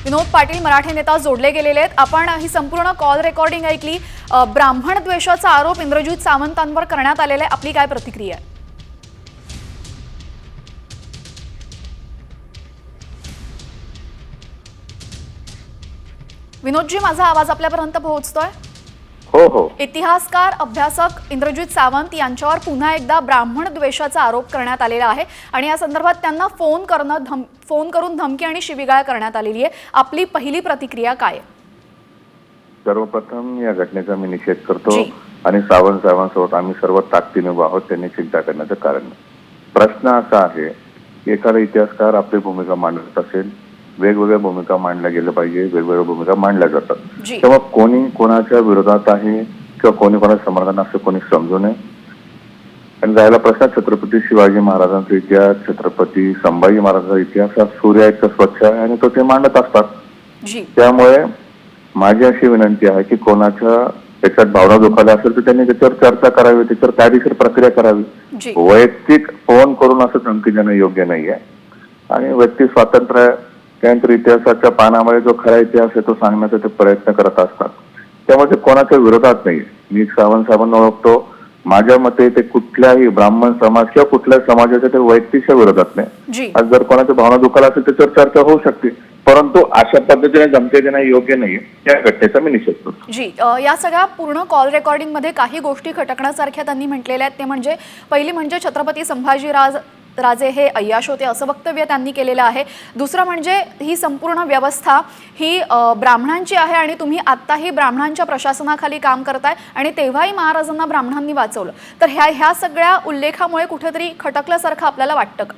विनोद पाटील मराठे नेता जोडले गेलेले आहेत। आपण ही संपूर्ण कॉल रेकॉर्डिंग ऐकली। ब्राह्मण द्वेषाचा आरोप इंद्रजित सावंतांवर करण्यात आलेला आहे। आपली काय प्रतिक्रिया आहे? विनोदजी, माझा आवाज आपल्यापर्यंत पोहोचतोय? हो हो। इतिहासकार अभ्यासक इंद्रजित सावंत यांच्यावर पुन्हा एकदा ब्राह्मण द्वेषाचा आरोप करण्यात आलेला आहे आणि या संदर्भात त्यांना फोन करून धमकी आणि शिवीगाळ करण्यात आलेली आहे। आपली पहिली प्रतिक्रिया काय आहे? सर्वप्रथम या घटनेचा मी निषेध करतो आणि सावंतांसोबत आम्ही सर्व ताकदीने उभे आहोत। त्यांनी चिंता करण्याचं कारण नाही। प्रश्न असा आहे की एखादा इतिहासकार आपली भूमिका मांडत असेल, वेगवेगळ्या भूमिका मांडल्या गेल्या पाहिजे, वेगवेगळ्या भूमिका मांडल्या जातात। तेव्हा कोणी कोणाच्या विरोधात आहे किंवा कोणी कोणाच्या समर्थन असं कोणी समजू नये। आणि राहिला प्रश्न छत्रपती शिवाजी महाराजांचा इतिहास, छत्रपती संभाजी महाराजांचा इतिहास हा सूर्याइतका स्वच्छ आहे आणि तो ते मांडत असतात। त्यामुळे माझी अशी विनंती आहे की कोणाच्या त्याच्यात भावना दुखावल्या असेल तर त्यांनी त्याच्यावर चर्चा करावी, त्याच्यावर कायदेशीर प्रक्रिया करावी। वैयक्तिक फोन करून असं धमकी देणं योग्य नाहीये आणि व्यक्ती स्वातंत्र्य त्यानंतर इतिहासाच्या पानामध्ये जो खरा इतिहास आहे तो सांगण्याचा ते प्रयत्न करत असतात। त्यामुळे ते कोणाच्या विरोधात नाही। मी सावंतांना ओळखतो। माझ्या मते ते कुठल्याही ब्राह्मण समाज किंवा कुठल्याही समाजाच्या ते वैयक्तिकच्या विरोधात नाही। आज जर कोणाच्या भावना दुखावल्या असेल त्याच्यावर चर्चा होऊ शकते, परंतु अशा पद्धतीने धमकी देणं योग्य नाहीये। या घटनेचा मी निषेध करतो। या सगळ्या पूर्ण कॉल रेकॉर्डिंग मध्ये काही गोष्टी खटकण्यासारख्या त्यांनी म्हटलेल्या आहेत। ते म्हणजे पहिली म्हणजे छत्रपती संभाजी राजे हे अय्याश होते असं वक्तव्य त्यांनी केलेलं आहे। दुसरं म्हणजे ही संपूर्ण व्यवस्था ही ब्राह्मणांची आहे आणि तुम्ही आत्ताही ब्राह्मणांच्या प्रशासनाखाली काम करताय आणि तेव्हाही महाराजांना ब्राह्मणांनी वाचवलं। तर ह्या सगळ्या उल्लेखामुळे कुठेतरी खटकल्यासारखं आपल्याला वाटतं का?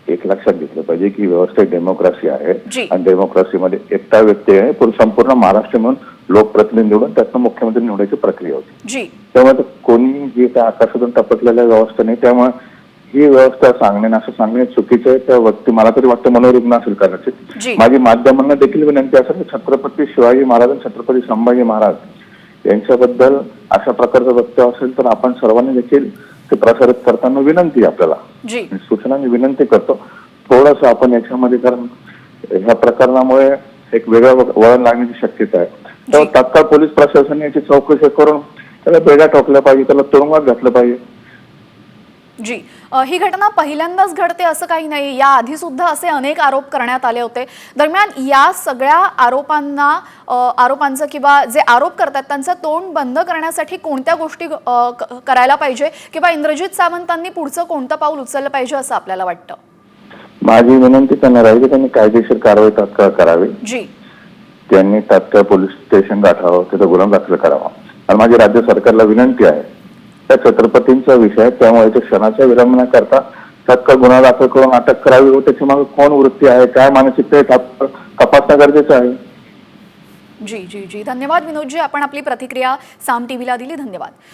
एक लक्षात घेतलं पाहिजे की व्यवस्था डेमोक्रेसी आहे आणि डेमोक्रेसीमध्ये एकटा व्यक्ती आहे संपूर्ण महाराष्ट्र म्हणून लोकप्रतिनिधी निवडून त्यातनं मुख्यमंत्री निवडायची प्रक्रिया होती। त्यामुळे कोणी जे त्या आकाशातून टपकलेल्या व्यवस्था नाही। त्यामुळे ही व्यवस्था सांगणे असं सांगणे चुकीचं आहे। त्या व्यक्ती मला तरी वाटतं मनोरुग्ण असेल कदाचित। माझी माध्यमांना देखील विनंती असेल की छत्रपती शिवाजी महाराज आणि छत्रपती संभाजी महाराज यांच्याबद्दल अशा प्रकारचं वक्तव्य असेल तर आपण सर्वांनी देखील ते प्रसारित करताना विनंती आपल्याला सूचना मी विनंती करतो थोडंसं आपण याच्यामध्ये, कारण ह्या प्रकरणामुळे एक वेगळं वळण लागण्याची शक्यता आहे। तर तात्काळ पोलीस प्रशासनाने याची चौकशी करून त्याला बेड्या ठोकल्या पाहिजे, त्याला तुरुंगात घातलं पाहिजे। ही घटना पहिल्यांदाच घडते असं काही नाही। या आधी सुद्धा असे अनेक आरोप करण्यात आले होते। दरम्यान या सगळ्या आरोपांचं किंवा जे आरोप करतात त्यांचं तोंड बंद करण्यासाठी कोणत्या गोष्टी करायला पाहिजे किंवा इंद्रजित सावंतांनी पुढचं कोणतं पाऊल उचललं पाहिजे असं आपल्याला वाटतं? माझी विनंती त्यांना राहील की त्यांनी कायदेशीर कारवाई तात्काळ करावी। त्यांनी तात्काळ पोलीस स्टेशन गाठावं, तिथं गुन्हा दाखल करावा। आणि माझी राज्य सरकारला विनंती आहे त्या छत्रपतींचा विषय त्यामुळे ते क्षणाच्या विलंब न करता तात्काळ गुन्हा दाखल करून अटक करावी व त्याची मागे कोण वृत्ती आहे, काय मानसिकता आहे तपासणं गरजेचं आहे। धन्यवाद विनोदजी, आपण आपली प्रतिक्रिया साम टीव्हीला दिली। धन्यवाद।